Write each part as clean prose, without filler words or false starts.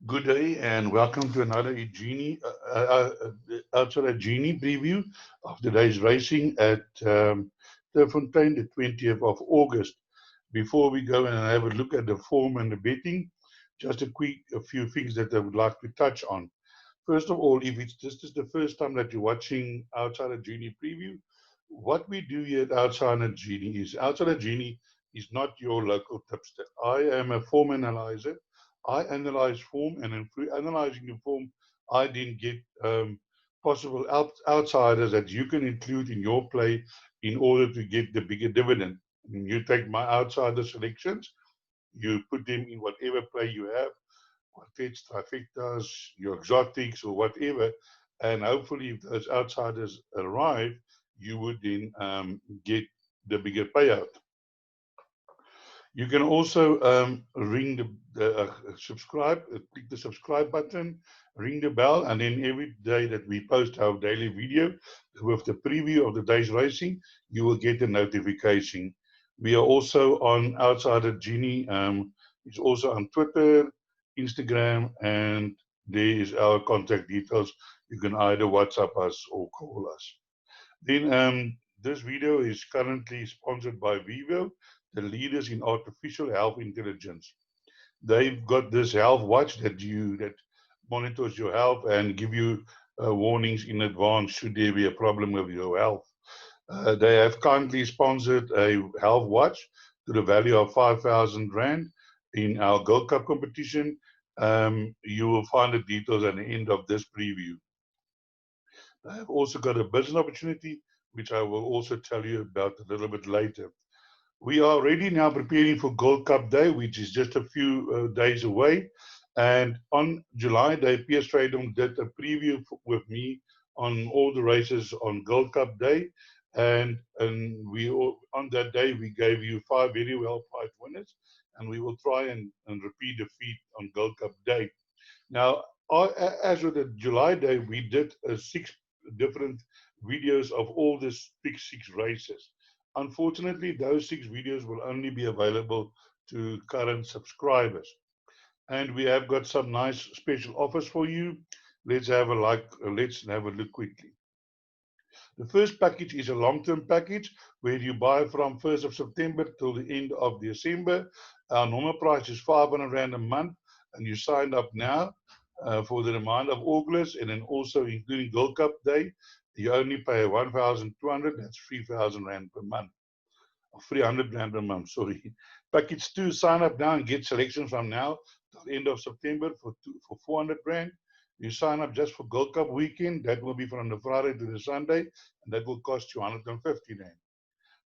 Good day and welcome to another GENIE preview of today's racing at Turffontein, the 20th of August. Before we go and have a look at the form and the betting, just a few things that I would like to touch on. First of all, if this is the first time that you're watching Outsider GENIE preview, what we do here at Outsider GENIE is not your local tipster. I am a form analyzer. I analyze form, and then through analyzing the form, I then get possible outsiders that you can include in your play in order to get the bigger dividend. And you take my outsider selections, you put them in whatever play you have, quartets, trifectas, your exotics, or whatever, and hopefully, if those outsiders arrive, you would then get the bigger payout. You can also ring the subscribe, click the subscribe button, ring the bell, and then every day that we post our daily video with the preview of the day's racing, you will get a notification. We are also on Outsider GENIE. It's also on Twitter, Instagram, and there is our contact details. You can either WhatsApp us or call us. Then this video is currently sponsored by VYVO, the leaders in artificial health intelligence. They've got this health watch that monitors your health and give you warnings in advance should there be a problem with your health. They have kindly sponsored a health watch to the value of 5,000 Rand in our Gold Cup competition. You will find the details at the end of this preview. I have also got a business opportunity, which I will also tell you about a little bit later. We are already now preparing for Gold Cup Day, which is just a few days away. And on July Day, PS Trading did a preview with me on all the races on Gold Cup Day. And on that day, we gave you 5 very well priced winners. And we will try and repeat the feat on Gold Cup Day. Now, as with the July Day, we did 6 different videos of all the big 6 races. Unfortunately, those 6 videos will only be available to current subscribers. And we have got some nice special offers for you. Let's have a look quickly. The first package is a long-term package where you buy from 1st of September till the end of December. Our normal price is 500 Rand a month, and you sign up now for the remainder of August, and then also including Gold Cup Day, you only pay 1,200. That's 3,000 Rand per month. 300 Rand per month, sorry. Package 2, sign up now and get selections from now till the end of September for 400 Rand. You sign up just for Gold Cup weekend. That will be from the Friday to the Sunday, and that will cost you 150 Rand.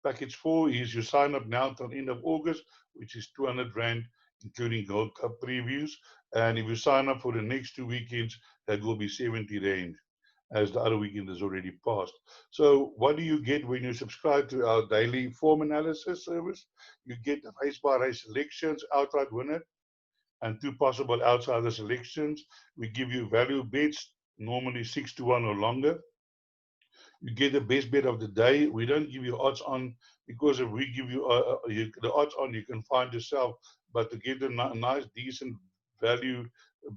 Package 4 is you sign up now till the end of August, which is 200 Rand, including Gold Cup previews. And if you sign up for the next 2 weekends, that will be 70 Rand, as the other weekend is already passed. So what do you get when you subscribe to our daily form analysis service? You get race by race selections, outright winner, and 2 possible outsider selections. We give you value bets, normally 6 to 1 or longer. You get the best bet of the day. We don't give you odds on, because if we give you the odds on, you can find yourself. But to get a nice, decent value,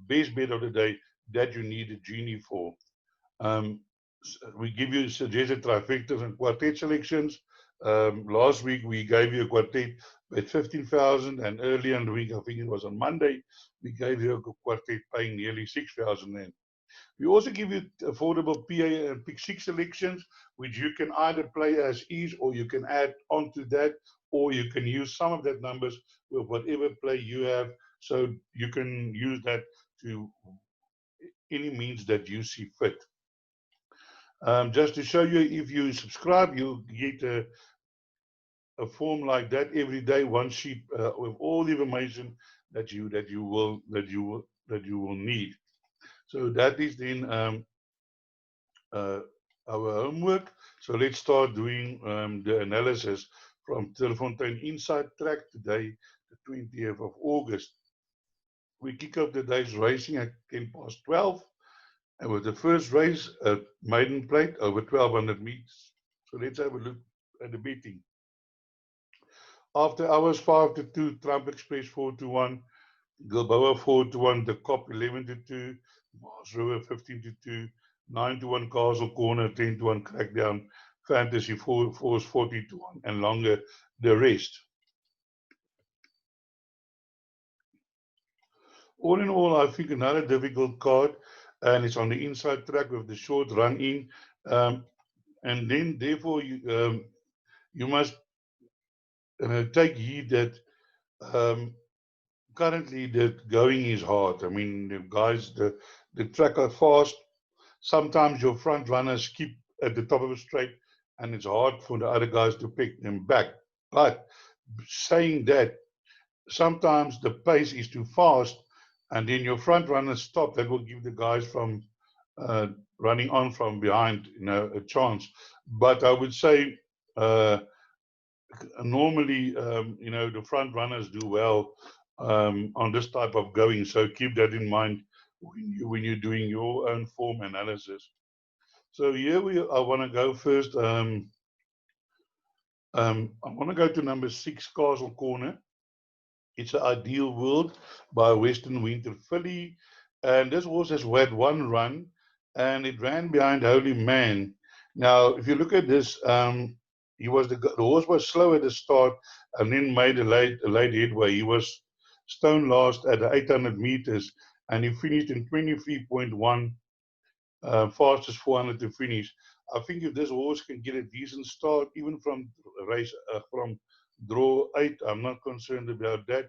best bet of the day, that you need a GENIE for. We give you suggested trifectas and quartet selections. Last week we gave you a quartet at 15,000, and earlier in the week, I think it was on Monday, we gave you a quartet paying nearly 6,000 Rand. We also give you affordable PA and Pick 6 selections, which you can either play as is, or you can add onto that, or you can use some of that numbers with whatever play you have. So you can use that to any means that you see fit. Just to show you, if you subscribe, you'll get a form like that every day, one sheet with all the information that you will need. So that is then our homework. So let's start doing the analysis from Turffontein Inside Track today, the 20th of August. We kick off the day's racing at 12:10. And with the first race, a maiden plate over 1,200 meters. So let's have a look at the betting. After hours 5 to 2, Trump Express 4 to 1, Gilboa 4-1, the Cop 11-2, Mars River 15-2, 9-1, Castle Corner 10-1, Crackdown, Fantasy Force 40-1, and longer the rest. All in all, I think another difficult card, and it's on the inside track with the short run in, and then therefore you must take heed that currently the going is hard. I mean, the guys, the track are fast. Sometimes your front runners keep at the top of the straight, and it's hard for the other guys to pick them back. But saying that, sometimes the pace is too fast, and then your front runners stop. That will give the guys from running on from behind, a chance. But I would say normally, the front runners do well on this type of going. So keep that in mind when you're doing your own form analysis. So here I want to go first. I want to go to number 6, Castle Corner. It's an Ideal World by Western Winter Filly. And this horse has had one run, and it ran behind Holy Man. Now, if you look at this, the horse was slow at the start and then made a late headway. He was stone last at the 800 meters, and he finished in 23.1, fastest 400 to finish. I think if this horse can get a decent start, even from from draw 8, I'm not concerned about that.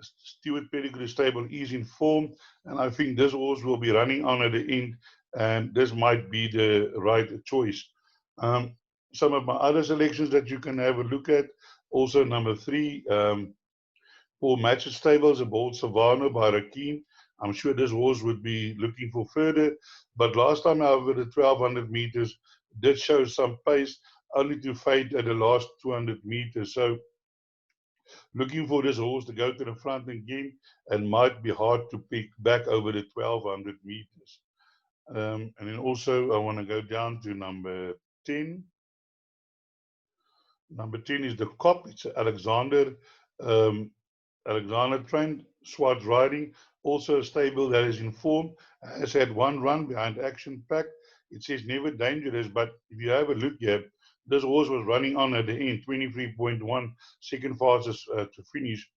Stewart Pedigree Stable is in form, and I think this horse will be running on at the end, and this might be the right choice. Some of my other selections that you can have a look at, also number 3, Paul Matchett Stables, a Bold Savannah by Rakim. I'm sure this horse would be looking for further, but last time over the 1200 meters did show some pace, only to fade at the last 200 meters. So looking for this horse to go to the front again, and might be hard to pick back over the 1200 meters. And then also I want to go down to number 10. Number 10 is the Cop. It's um, Alexander trained, Swart riding, also a stable that is in form, has had one run behind Action Pack. It says never dangerous, but if you have a look here, this horse was running on at the end, 23.1, second fastest to finish.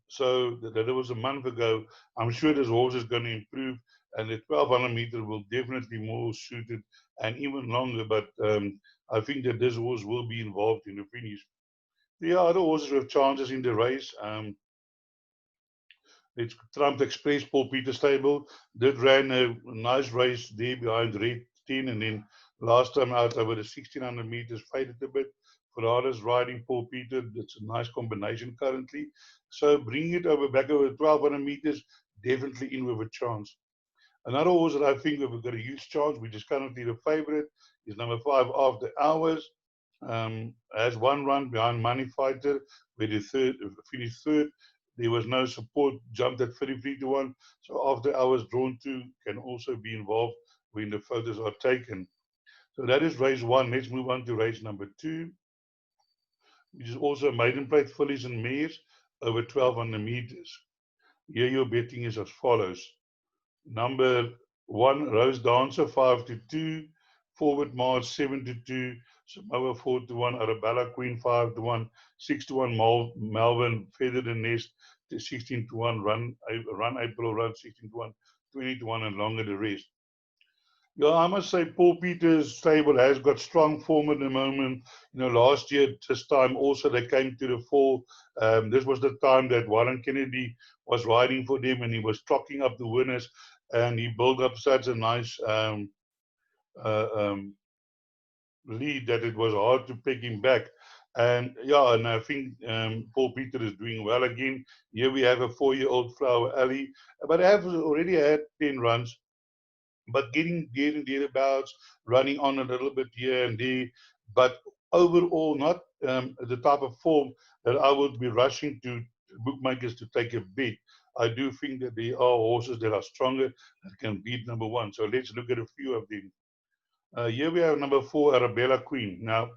So that was a month ago. I'm sure this horse is going to improve, and the 1200 meter will definitely more suited and even longer. But I think that this horse will be involved in the finish. The other horses with chances in the race. It's Trump Express, Paul Peter Stable. Did ran a nice race there behind Red 10, and then last time out over the 1600 meters faded a bit. Ferraris riding Paul Peter. That's a nice combination currently. So bringing it back over 1200 meters, definitely in with a chance. Another horse that I think we've got a huge chance, which is currently the favorite, is number 5, After Hours. Has one run behind Money Fighter, where the finished third. There was no support, jumped at 33-1. So After Hours drawn 2 can also be involved when the photos are taken. So that is race 1. Let's move on to race number 2, which is also maiden plate fillies and mares over 1200 meters. Here your betting is as follows. Number 1, Rose Dancer 5-2, Forward March 7-2, Samoa 4-1, Arabella Queen 5-1, 6-1 Melbourne Feather the Nest 16-1, Run April Run 16-1, 20-1, and longer the rest. Yeah, I must say Paul Peter's stable has got strong form at the moment. Last year, this time also they came to the fore. This was the time that Warren Kennedy was riding for them, and he was trocking up the winners, and he built up such a nice uh, um, lead that it was hard to pick him back. And yeah, and I think Paul Peter is doing well again. Here we have a 4-year-old Flower Alley, but I have already had 10 runs, but getting there and thereabouts, running on a little bit here and there, but overall not the type of form that I would be rushing to bookmakers to take a bet. I do think that there are horses that are stronger that can beat number 1. So let's look at a few of them. Here we have number 4, Arabella Queen. Now,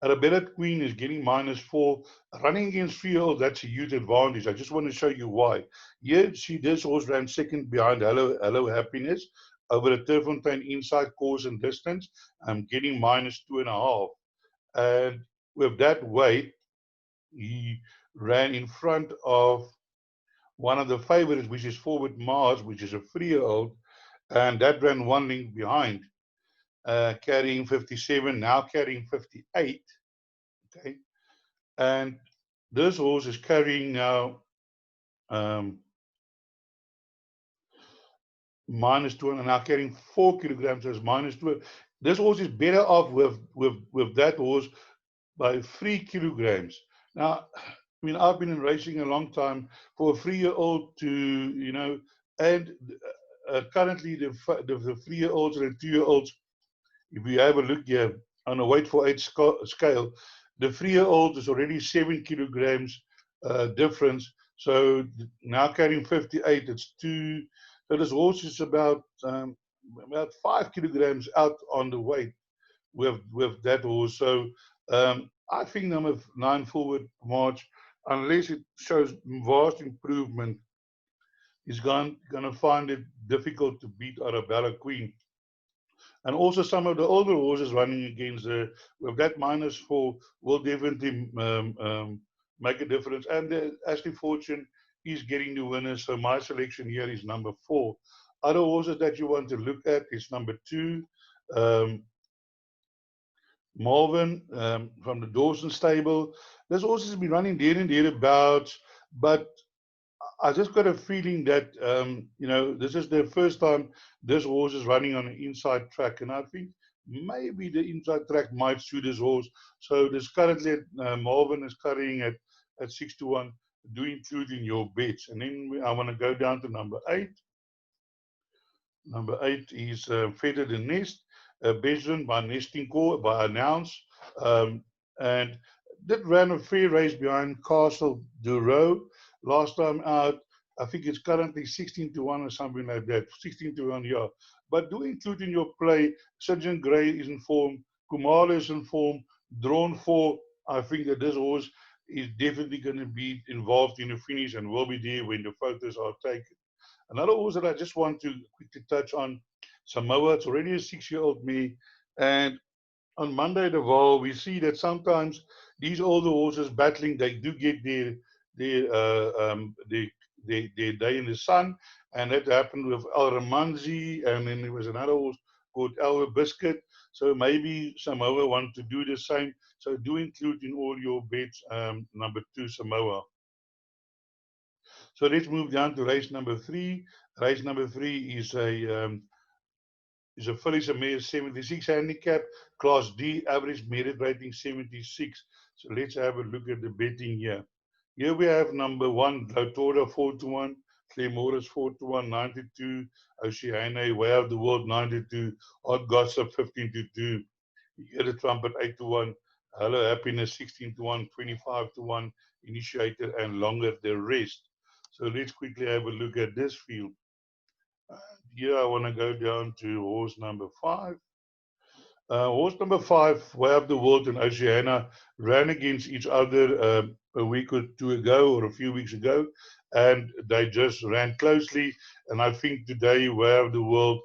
Arabella Queen is getting -4. Running against 3-year-olds, that's a huge advantage. I just want to show you why. Here, this horse ran second behind Hello Happiness over the Turffontein inside course and distance. I'm getting -2.5. And with that weight, he ran in front of one of the favorites, which is Forward Mars, which is a 3-year-old, and that ran one length behind, carrying 57, now carrying 58. Okay, and this horse is carrying now -2 and now carrying 4 kilograms as -2. This horse is better off with that horse by 3 kilograms. Now, I mean, I've been in racing a long time. For a 3-year-old to, and currently the 3-year-olds and the 2-year-olds, if we have a look here on a weight for 8 scale, the 3-year-old is already 7 kilograms difference. So now carrying 58, it's 2. So this horse is about 5 kilograms out on the weight with that horse. So I think number 9 Forward March, unless it shows vast improvement, is going to find it difficult to beat Arabella Queen. And also some of the older horses running against with that -4 will definitely make a difference. And Ashley Fortune is getting the winners. So my selection here is number 4. Other horses that you want to look at is number 2, Marvin from the Dawson stable. This horse has been running there and thereabouts, but I just got a feeling that this is the first time this horse is running on an inside track, and I think maybe the inside track might suit this horse. So this currently Marvin is carrying at 6-1. Do include in your bets, and then I want to go down to number 8. Number 8 is Feather the Nest, based on by Nesting Core, by Announce, and that ran a fair race behind Castle Duro last time out. I think it's currently 16-1 or something like that, 16-1, yeah. But do include in your play, Surgeon Gray is in form, Kumala is in form, Drawn 4. I think that this horse is definitely going to be involved in the finish and will be there when the photos are taken. Another horse that I just want to quickly touch on, Samoa. It's already a 6-year-old me. And on Monday the Val, we see that sometimes these older horses battling, they do get their day in the sun. And that happened with El Ramanzi. And then there was another horse called El Biscuit. So maybe Samoa want to do the same. So do include in all your bets number 2, Samoa. So let's move down to race number 3. Race number 3 is a fillies a mare 76 handicap, class D, average merit rating 76. So let's have a look at the betting here. Here we have number 1, Lautora 4-1, Clemoris 4-1, 92, Oceania, Way of the World 92, Hot Gossip 15-2, Hear the Trumpet 8-1, Hello Happiness 16-1, 25-1, Initiator, and Longer the rest. So let's quickly have a look at this field. Here I want to go down to horse number 5. Horse number 5, Way of the World and Oceania, ran against each other a week or two ago or a few weeks ago, and they just ran closely. And I think today Way of the World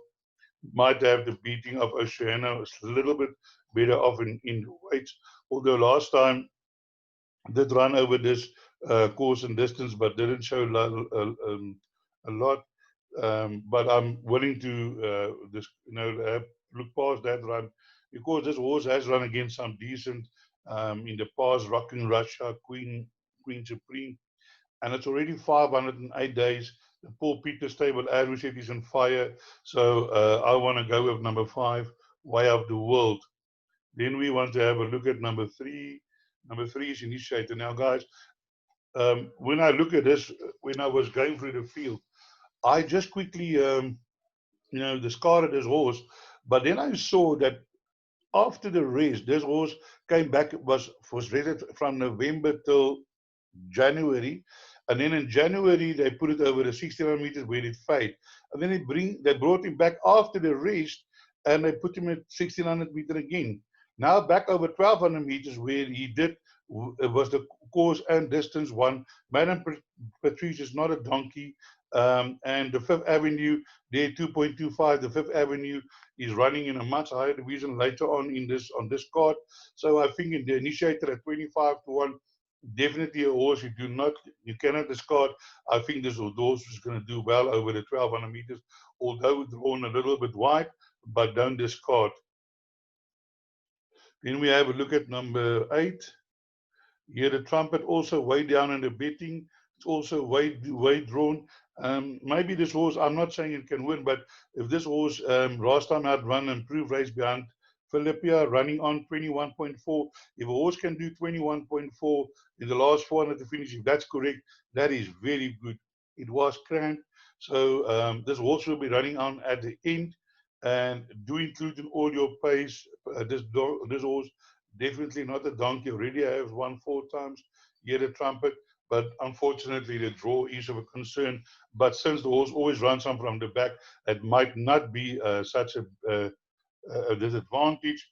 might have the beating of Oceania. It's a little bit better off in the weights, although last time did run over this course and distance, but didn't show a lot. But I'm willing to look past that run, because this horse has run against some decent in the past, Rocking Russia, Queen Supreme, and it's already 508 days. The Paul Peter stable, as we said, is on fire. So I want to go with number 5, Way of the World. Then we want to have a look at number 3. Number 3 is Initiator. Now, guys, when I look at this, when I was going through the field, I just quickly, discarded this horse. But then I saw that after the race, this horse came back, was rated from November till January. And then in January, they put it over the 61 meters where it fade. And then they brought him back after the race, and they put him at 1600 meter again. Now back over 1200 meters where he did, it was the course and distance one. Madame Patrice is not a donkey. And the Fifth Avenue, there 2.25. The Fifth Avenue is running in a much higher division later on in this card. So I think in the initiator at 25-1, definitely a horse you cannot discard. I think this horse is going to do well over the 1200 meters, although drawn a little bit wide, but don't discard. Then we have a look at number 8. Here the trumpet also way down in the betting. It's also way drawn. Maybe this horse, I'm not saying it can win, but if this horse last time out run and improved race behind Philippia running on 21.4, if a horse can do 21.4 in the last 400 to finish, if that's correct, that is very good. It was cramped. So this horse will be running on at the end, and do include in all your pace. This horse definitely not a donkey. Already has won 4 times. Here the trumpet, but unfortunately the draw is of a concern. But since the horse always runs on from the back, it might not be such a disadvantage.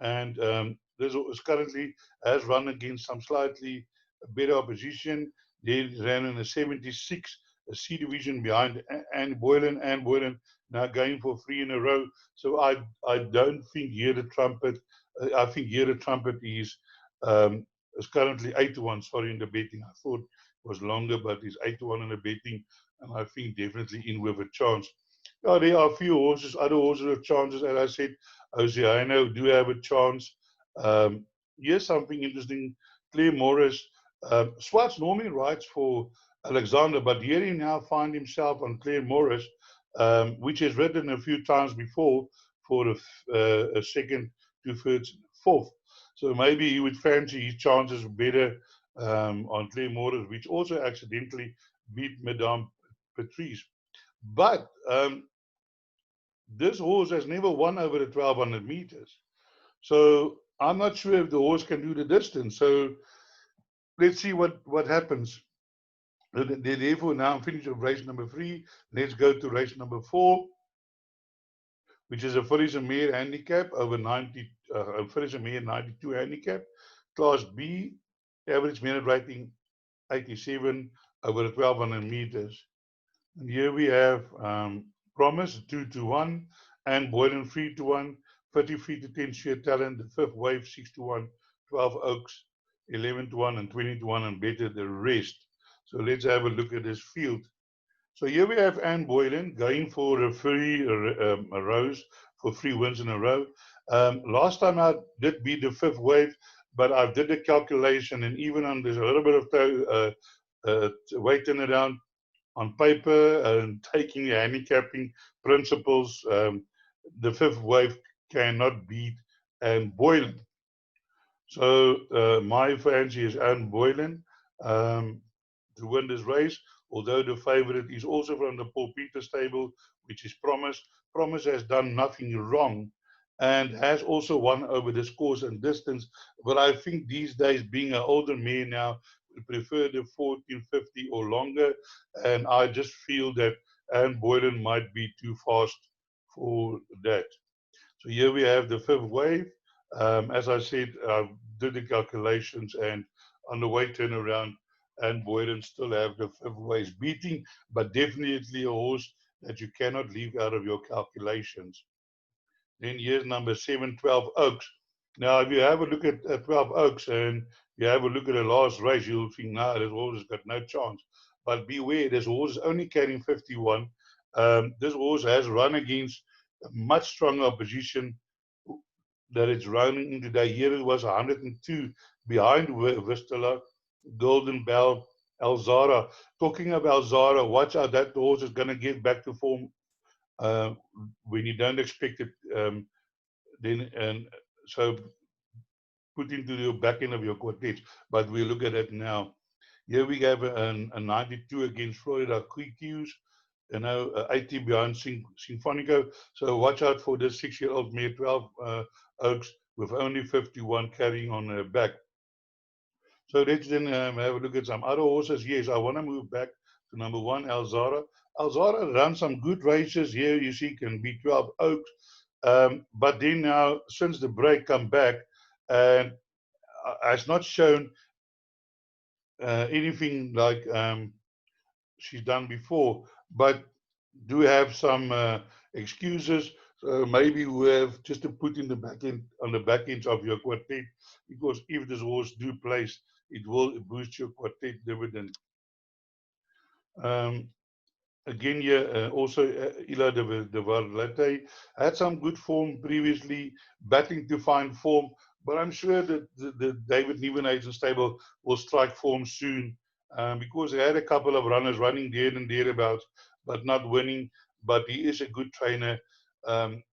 And this is currently has run against some slightly better opposition. They ran in a 76, a C division behind Anne Boylan. Anne Boylan now going for 3 in a row. So I don't think here the trumpet. I think here the trumpet is currently 8-1. Sorry, in the betting. I thought it was longer, but it's 8-1 in the betting, and I think definitely in with a chance. Yeah, there are a few horses, other horses with chances. As I said, Oceano do have a chance. Here's something interesting. Claire Morris. Swartz normally rides for Alexander, but here he now find himself on Claire Morris, which has ridden a few times before for a second, 2 thirds, 4th. So maybe he would fancy his chances better on Claire Morris, which also accidentally beat Madame Patrice. But this horse has never won over the 1200 meters. So I'm not sure if the horse can do the distance. So let's see what happens. They therefore now finish of race number 3. Let's go to race number 4, which is a Fillies and Mare handicap over 90, Fillies and Mare 92 handicap. Class B, average minute rating 87 over the 1200 meters. And here we have Promise 2-1, and Boylan 3-1, 33-10 sheer talent, the fifth wave 6-1, 12 Oaks 11-1, and 20-1, and better the rest. So let's have a look at this field. So here we have Anne Boylan going for a 3 rows for 3 wins in a row. Last time I did beat the fifth wave, but I did the calculation, and even on there's a little bit of weight in it down on paper and taking the handicapping principles, the fifth wave cannot beat Anne Boylan. So my fancy is Anne Boylan to win this race, although the favorite is also from the Paul Peter stable, which is Promise. Promise has done nothing wrong and has also won over this course and distance. But I think these days, being an older mare now, would prefer the 1450 or longer. And I just feel that Anne Boylan might be too fast for that. So here we have the fifth wave. As I said, I did the calculations, and on the way turnaround, Anne Boylan still have the fifth wave beating, but definitely a horse that you cannot leave out of your calculations. Then here's number 7, 12 Oaks. Now, if you have a look at 12 Oaks and you have a look at the last race, you'll think, nah, this horse has got no chance. But beware, this horse is only carrying 51. This horse has run against a much stronger opposition that it's running into today. Here it was 102 behind Vistula, Golden Bell, Elzara. Talking about Zara, watch out, that horse is going to get back to form when you don't expect it. Then and so put into the back end of your quartet. But we look at it now. Here we have a 92 against Florida QQs, 80 behind Sinfonico. So watch out for this 6-year-old mare, 12 Oaks, with only 51 carrying on her back. So let's then have a look at some other horses. Yes, I want to move back to number 1, Elzara. Elzara runs some good races here. You see, can be 12 Oaks. But then now, since the break, come back and has not shown anything like she's done before, but do have some excuses. So maybe we have just to put in the back end on the back end of your quartet, because if this horse do place, it will boost your quartet dividend. Again here, also Ila de Varlete had some good form previously, battling to find form, but I'm sure that the David Nieuwenhuizen stable will strike form soon, because he had a couple of runners running there and thereabouts, but not winning. But he is a good trainer.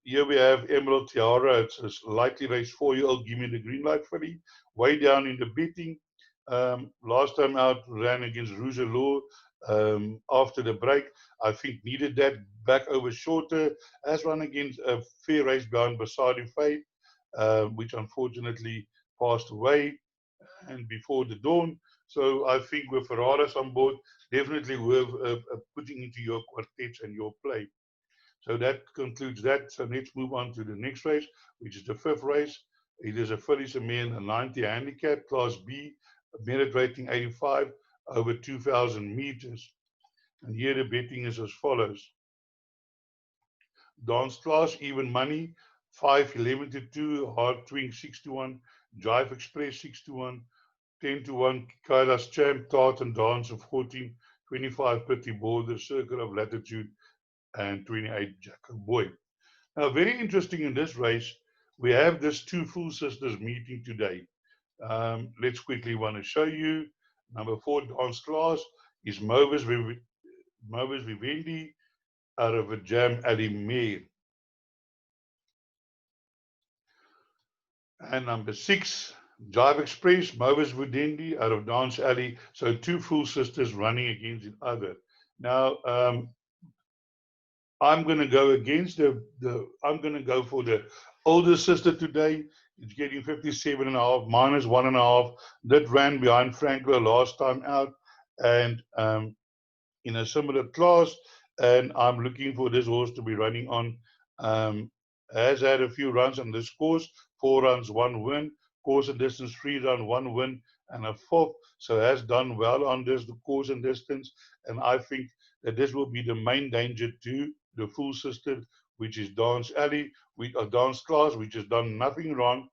Here we have Emerald Tiara. It's a likely race 4-year-old. Give me the green light for me. Way down in the betting. Last time out ran against Rougelot after the break. I think needed that back over shorter. Has run against a fair race behind Basadi Fate, which unfortunately passed away and before the dawn. So I think with Ferraris on board, definitely worth putting into your quartets and your play. So that concludes that. So let's move on to the next race, which is the 5th race. It is a fillies and men, a 90 handicap, Class B, merit rating 85, over 2,000 meters. And here the betting is as follows. Dance Class, even money, 5, 11 to 2, Hard Twing 6 to 1, Drive Express 6 to 1, 10 to 1, Kailas Champ, Tart and Dance of 14, 25 Pretty Border, Circle of Latitude, and 28 Jackal Boy. Now, very interesting in this race, we have this 2 full sisters meeting today. Let's quickly want to show you. Number 4, Dance Class, is Movis Vivendi out of a Jam Ali Mare. And number 6, Jive Express, Movis Vivendi out of Dance Alley. So 2 full sisters running against each other. Now, I'm going to go against I'm going to go for the older sister today. It's getting 57.5, minus 1.5. That ran behind Franco last time out, and in a similar class. And I'm looking for this horse to be running on. Has had a few runs on this course, 4 runs, 1 win. Course and distance, 3 run, 1 win, and a 4th. So has done well on this, the course and distance. And I think that this will be the main danger to the full sister, which is Dance Alley, with a Dance Class, which has done nothing wrong,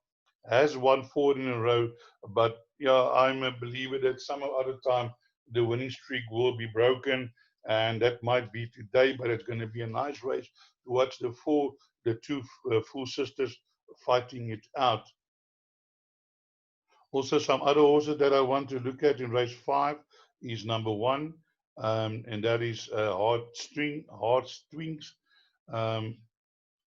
has won 4 in a row. But yeah, I'm a believer that some other time the winning streak will be broken, and that might be today, but it's going to be a nice race to watch the 2 full sisters fighting it out. Also, some other horses that I want to look at in race 5 is number 1, and that is Hard Strings.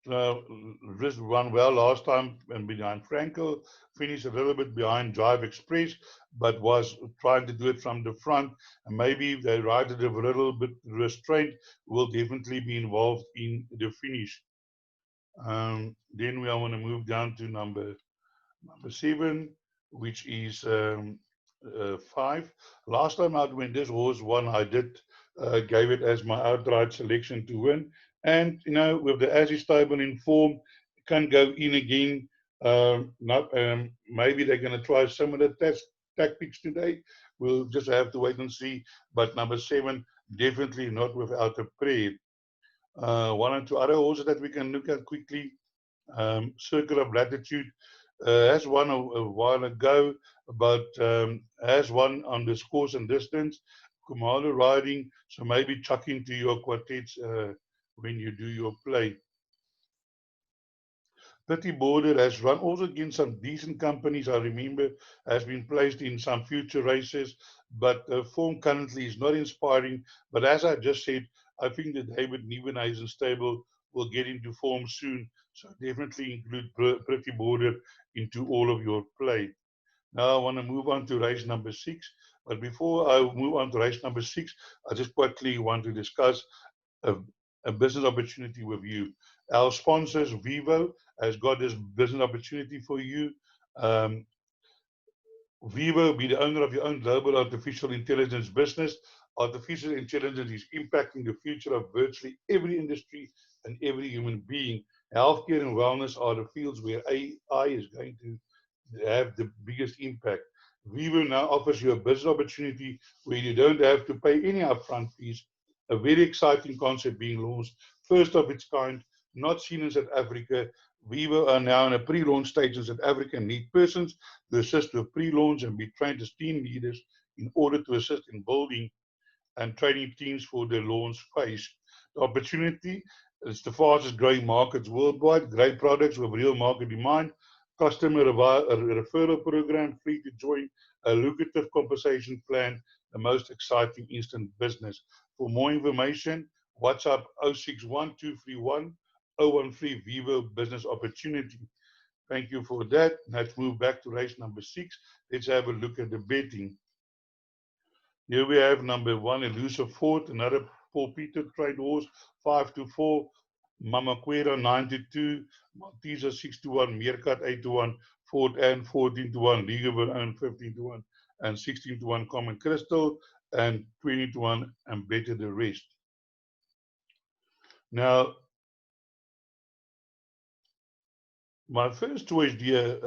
Risk run well last time and behind Franco, finished a little bit behind Drive Express, but was trying to do it from the front. And maybe if they ride it a little bit restrained, will definitely be involved in the finish. Then we want to move down to number 7, which is 5. Last time out when this horse won, I did gave it as my outright selection to win. And with the Aussie stable in form, can go in again. Maybe they're going to try similar tactics today. We'll just have to wait and see. But number 7, definitely not without a prayer. 1 or 2 other horses that we can look at quickly. Circle of Latitude has won a while ago, but has won on this course and distance. Kumalo riding, so maybe chuck into your quartets when you do your play. Pretty Border has run also against some decent companies. I remember has been placed in some future races, but form currently is not inspiring. But as I just said, I think that David Nieuwenhuizen stable will get into form soon. So definitely include Pretty Border into all of your play. Now I want to move on to race number 6. But before I move on to race number 6, I just quickly want to discuss a business opportunity with you. Our sponsors, VYVO, has got this business opportunity for you. VYVO, be the owner of your own global artificial intelligence business. Artificial intelligence is impacting the future of virtually every industry and every human being. Healthcare and wellness are the fields where AI is going to have the biggest impact. VYVO now offers you a business opportunity where you don't have to pay any upfront fees. A very exciting concept being launched, first of its kind, not seen in South Africa. VYVO are now in a pre-launch stage in South Africa and need persons to assist with pre-launch and be trained as team leaders in order to assist in building and training teams for the launch phase. The opportunity is the fastest growing markets worldwide, great products with real market demand, customer referral program, free to join, a lucrative compensation plan, the most exciting instant business. For more information, WhatsApp 061231 013 VYVO business opportunity. Thank you for that. Let's move back to race number 6. Let's have a look at the betting. Here we have number 1, Elusive Fort, another Paul Peter trade horse, 5-4, Mama Quera 9-2, Malteser 6-1, Meerkat 8-1, Fort Anne 14-1, League of Her Own 15-1, and 16-1 Common Crystal, and 20-1 and Better the Rest. Now, my first choice here,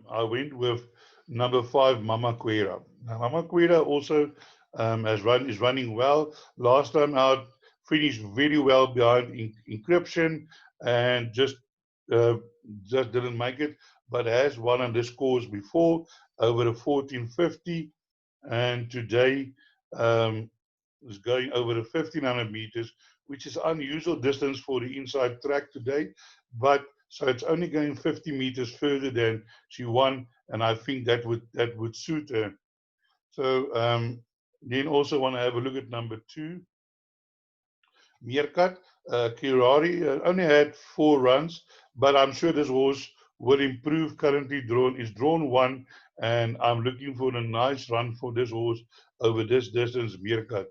I went with number 5, Mama Quera. Now, Mama Quera also is running well. Last time out, finished very well behind Encryption and just didn't make it, but has won on this course before over the 1450, and today is going over the 1500 meters, which is unusual distance for the inside track today, but so it's only going 50 meters further than she won, and I think that would suit her. So then also want to have a look at number 2, Meerkat. Kirari only had 4 runs, but I'm sure this horse will improve. Currently is drawn 1, and I'm looking for a nice run for this horse over this distance, Meerkat.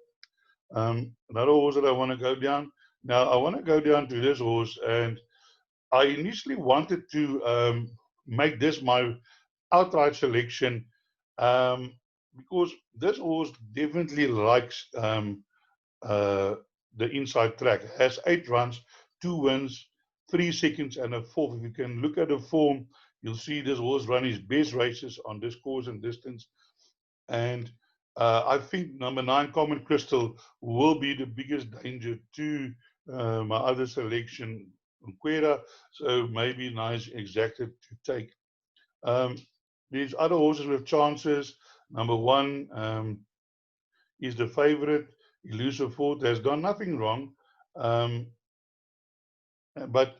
Another horse that I want to go down. Now, I want to go down to this horse, and I initially wanted to make this my outright selection because this horse definitely likes the inside track. It has 8 runs, 2 wins, 3 seconds, and a 4th. If you can look at the form, you'll see this horse run his best races on this course and distance. And I think number 9, Common Crystal, will be the biggest danger to my other selection, Quera. So maybe nice exacted to take. These other horses with chances. Number 1 is the favorite. Elusive Fort has done nothing wrong, but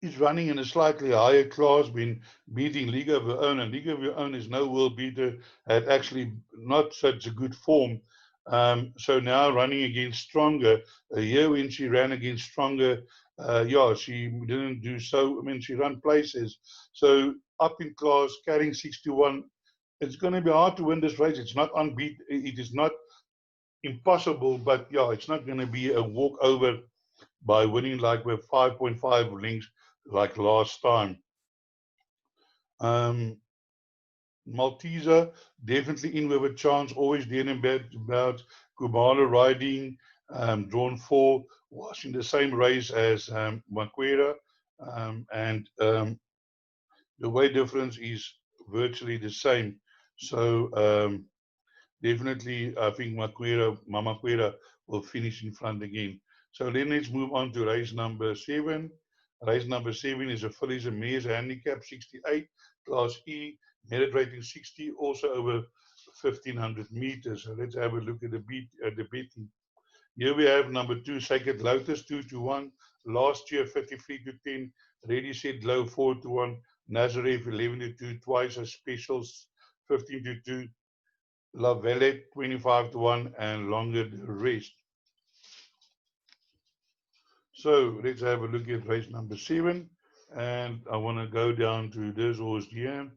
is running in a slightly higher class, been beating League of Her Own, and League of Her Own is no world beater, had actually not such a good form. So now running against Stronger, a year when she ran against Stronger, yeah, she didn't do so. I mean, she ran places. So up in class, carrying 6-1, it's going to be hard to win this race. It's not unbeat. It is not impossible, but yeah, it's not going to be a walkover by winning like with 5.5 links like last time. Malteser definitely in with a chance, always there about Kumala riding, drawn 4, was in the same race as Maquera, and the weight difference is virtually the same. So definitely I think Mama Quera will finish in front again. So then let's move on to race number 7. Race number 7 is a fillies and mares handicap 68, class E, merit rating 60, also over 1500 meters. So let's have a look at the betting. Here we have number 2, Sacred Lotus 2-1. Last year 53-10. Ready Set Low 4-1. Nazareth 11-2. Twice as specials 15-2. La Valette 25-1, and Longer the Rest. So let's have a look at race number 7, and I want to go down to this horse here.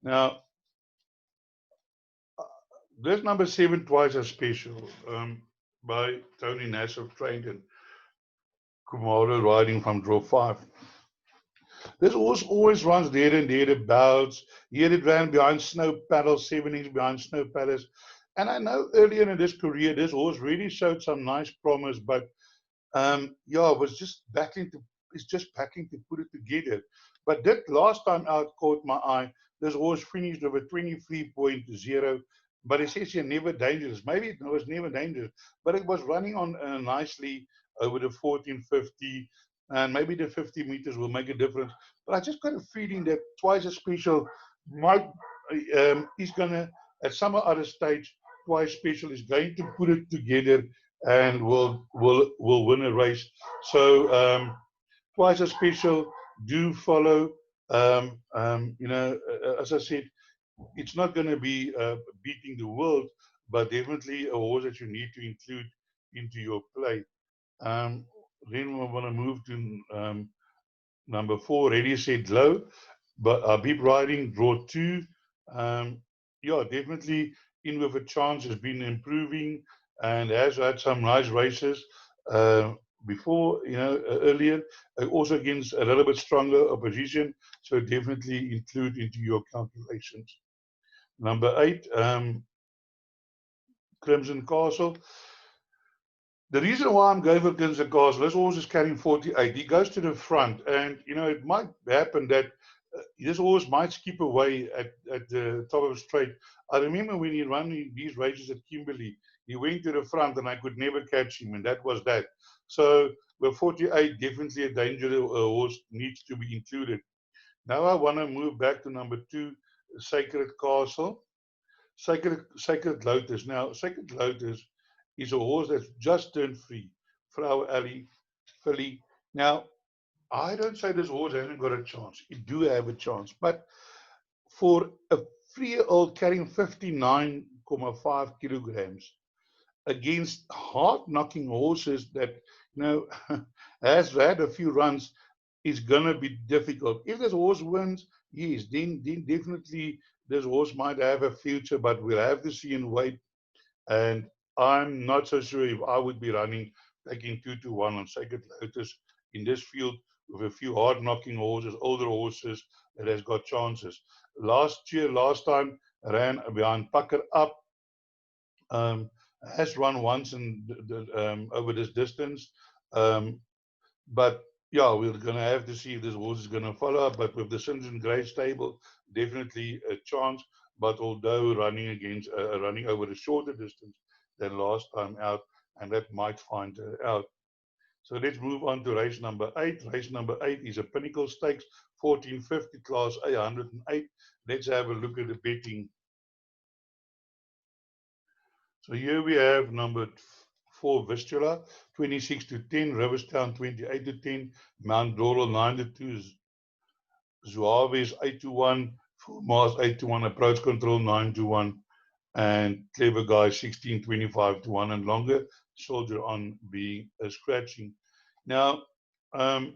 Now, this number 7, Twice as Special, by Tony Nassif, trained in Kumara, riding from draw 5. This horse always runs there and thereabouts. Here it ran behind Snow Paddle, 7 inches behind Snow Palace. And I know earlier in this career, this horse really showed some nice promise, but yeah, was just battling to is just packing to put it together. But that last time out caught my eye. This horse finished over 23.0, but it says here never dangerous. Maybe it was never dangerous, but it was running on nicely over the 1450, and maybe the 50 meters will make a difference. But I just got a feeling that Twice as Special might is gonna at some other stage. Twice Special is going to put it together and will win a race. So Twice as Special do follow. As I said, it's not going to be beating the world, but definitely a horse that you need to include into your play. Um, then we want to move to number 4, Ready Set Low, but Beep Riding, draw 2. Yeah, definitely in with a chance, has been improving and has had some nice races before, earlier, also against a little bit stronger opposition, so definitely include into your calculations. Number 8, Crimson Castle. The reason why I'm going for Crimson Castle, this horse is carrying 48. He goes to the front, and it might happen that this horse might skip away at the top of the straight. I remember when he ran these races at Kimberley, he went to the front, and I could never catch him, and that was that. So with 48, definitely a dangerous horse needs to be included. Now I want to move back to number 2, Sacred Castle. Sacred Lotus. Now, Sacred Lotus is a horse that's just turned free. Flower Alley, filly. Now, I don't say this horse hasn't got a chance. It do have a chance. But for a 3-year-old carrying 59.5 kilograms against hard-knocking horses that, has had a few runs, is going to be difficult. If this horse wins, yes, then definitely this horse might have a future, but we'll have to see and wait. And I'm not so sure if I would be running, taking 2-1 on Sacred Lotus in this field with a few hard-knocking horses, older horses that has got chances. Last time, ran behind Pucker Up, has run once over this distance. But yeah, we're going to have to see if this horse is going to follow up. But with the Sinjin Grey stable, definitely a chance. But although running over a shorter distance than last time out, and that might find her out. So let's move on to race number 8. Race number 8 is a Pinnacle Stakes, 1450 class A, 108. Let's have a look at the betting. So here we have number 4, Vistula, 26-10, Riverstown 28-10, Mount Doral 9-2, Zuaves 8-1, Full Mars 8-1, Approach Control 9-1, and Clever Guy 16-25-1, and Longer Soldier on being a scratching. Now, on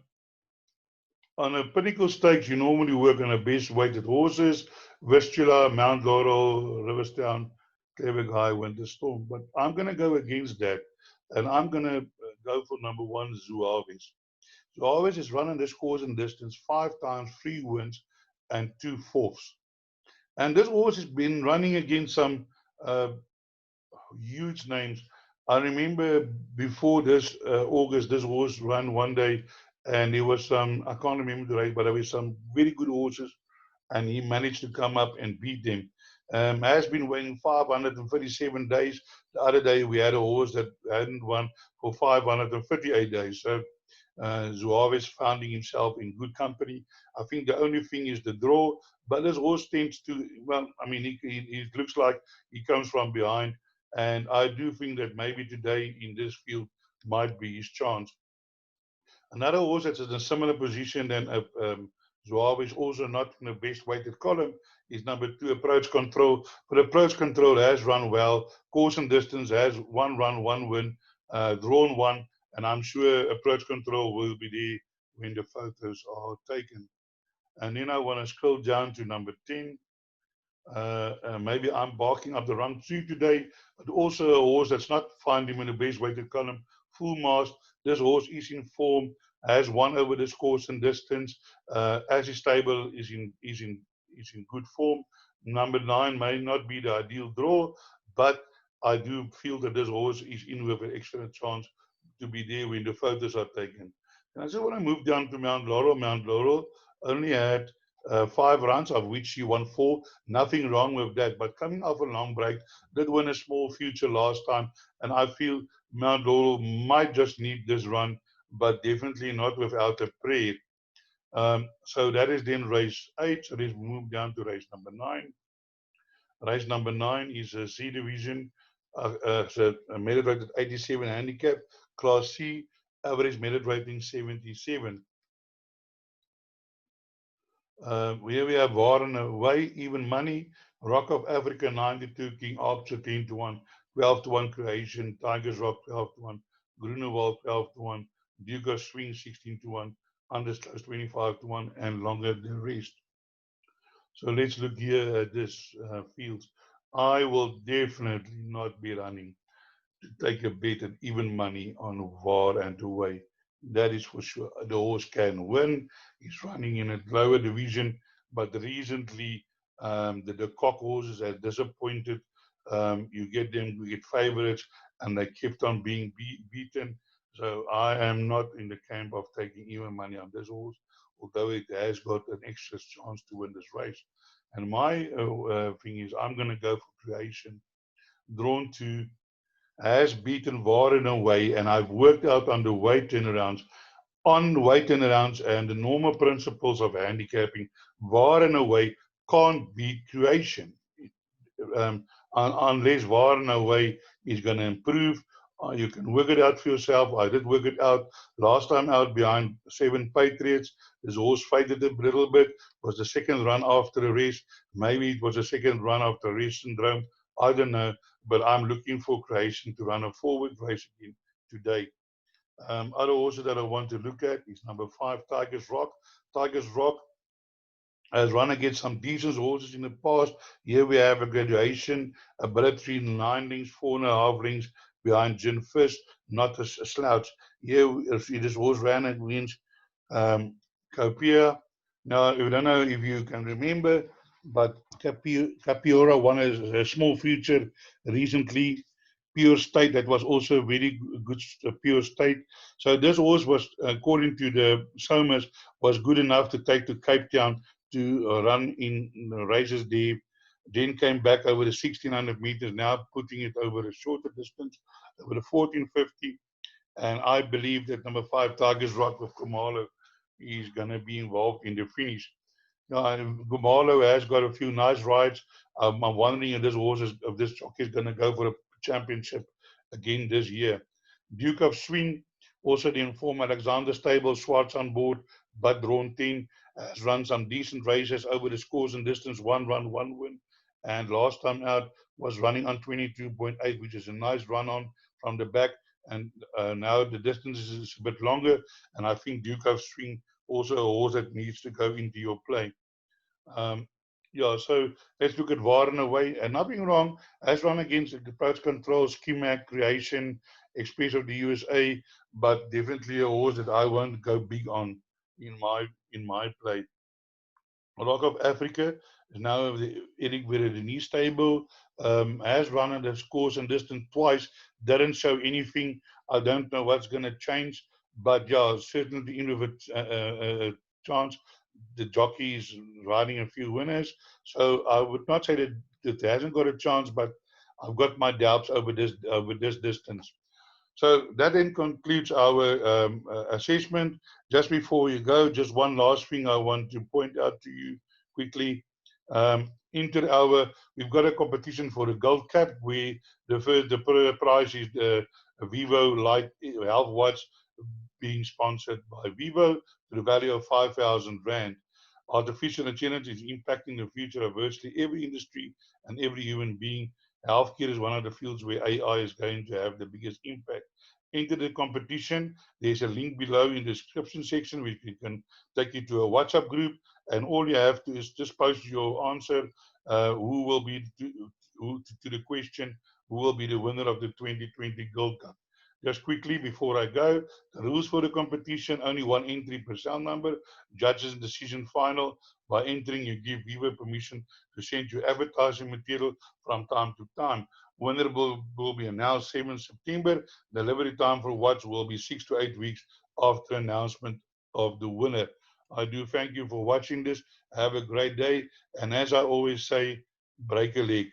a Pinnacle Stakes, you normally work on the best weighted horses: Vistula, Mount Laurel, Riverstown, Clever Guy, Winter Storm. But I'm going to go against that, and I'm going to go for number 1, Zuaves. Zuaves is running this course and distance 5 times, 3 wins, and 2 fourths. And this horse has been running against some huge names. I remember before this August, this horse ran one day, and there was some, I can't remember the race, but there were some very good horses, and he managed to come up and beat them. Has been winning 537 days. The other day we had a horse that hadn't won for 538 days. So Zuaves finding himself in good company. I think the only thing is the draw, but this horse tends to, well, I mean, he looks like he comes from behind, and I do think that maybe today in this field might be his chance. Another horse that's in a similar position than Zuaves, also not in the best weighted column, is number 2, Approach Control. But Approach Control has run well. Course and distance has 1 run, 1 win, drawn 1, and I'm sure Approach Control will be there when the photos are taken. And then I want to scroll down to number 10. Maybe I'm barking up the wrong tree today, but also a horse that's not finding him in the best weighted column, Full Mast. This horse is in form, has won over this course and distance. As his stable is in good form. Number 9 may not be the ideal draw, but I do feel that this horse is in with an excellent chance to be there when the photos are taken. And I said, when I moved down to Mount Laurel only had 5 runs, of which she won 4. Nothing wrong with that. But coming off a long break, did win a small future last time. And I feel Mount Laurel might just need this run, but definitely not without a prayer. So that is then race 8. So let's move down to race number 9. Race number 9 is a C division, so a merit rated 87 handicap, class C, average merit rating 77. Here we have War and Away, even money, Rock of Africa 92, King Archer 10 to 1, 12 to 1 Creation, Tigers Rock 12 to 1, Grunewald 12 to 1, Duke of Swing 16 to 1, Undisclosed 25 to 1, and longer the rest. So let's look here at this fields. I will definitely not be running to take a bet and even money on VAR and Away. That is for sure. The horse can win. He's running in a lower division, but recently the cock horses have disappointed. You get them, you get favorites, and they kept on being beaten. So I am not in the camp of taking even money on this horse, although it has got an extra chance to win this race. And my thing is, I'm going to go for Creation, drawn to, has beaten VAR in a way, and I've worked out on the weight turnarounds, and the normal principles of handicapping. VAR in a way can't beat Creation. Um, unless VAR in a way is going to improve. You can work it out for yourself. I did work it out last time out behind 7 Patriots. His horse faded a little bit. Was the second run after a race. Maybe it was the second run after race syndrome. I don't know. But I'm looking for Creation to run a forward race again today. Other horses that I want to look at is number 5, Tigers Rock. Tigers Rock has run against some decent horses in the past. Here we have a graduation, a bullet 3 9 links, 4.5 links behind Gin Fist, not a slouch. Here this horse ran against um, Copia. Now, I don't know if you can remember, but Capiora won a small future recently. Pure State, that was also a very good Pure State. So this horse was, according to the Somers, was good enough to take to Cape Town to run in races there. Then came back over the 1600 meters, now putting it over a shorter distance, over the 1450. And I believe that number 5, Tigers Rock with Kumalo, is going to be involved in the finish. Gumalo has got a few nice rides. I'm wondering if this jockey is going to go for a championship again this year. Duke of Swing, also the informed Alexander Stable, Schwartz on board, but drawn 10, has run some decent races over the scores and distance, 1 run, 1 win. And last time out was running on 22.8, which is a nice run on from the back. And now the distance is a bit longer. And I think Duke of Swing also a horse that needs to go into your play. Um, yeah, so let's look at VAR in a way. And nothing wrong. Has run against the approach control, schematic creation, Express of the USA, but definitely a horse that I won't go big on in my play. Rock of Africa is now the Eric Viredini stable, has run at the course and distance twice, didn't show anything. I don't know what's going to change, but yeah, certainly in with a chance. The jockey is riding a few winners, so I would not say that it hasn't got a chance, but I've got my doubts over this distance. So that then concludes our assessment. Just before you go, just one last thing I want to point out to you quickly. Into our, we've got a competition for the Gold Cup. The prize is the VYVO LITE Health Watch, being sponsored by VYVO to the value of 5,000 Rand. Artificial intelligence is impacting the future of virtually every industry and every human being. Healthcare is one of the fields where AI is going to have the biggest impact. Enter the competition. There's a link below in the description section which can take you to a WhatsApp group, and all you have to is just post your answer. Who will be to the question? Who will be the winner of the 2020 Gold Cup? Just quickly before I go, the rules for the competition: only one entry per cell number. Judges' decision final. By entering, you give viewer permission to send you advertising material from time to time. Winner will be announced 7 September. Delivery time for watch will be 6 to 8 weeks after announcement of the winner. I do thank you for watching this. Have a great day. And as I always say, break a leg.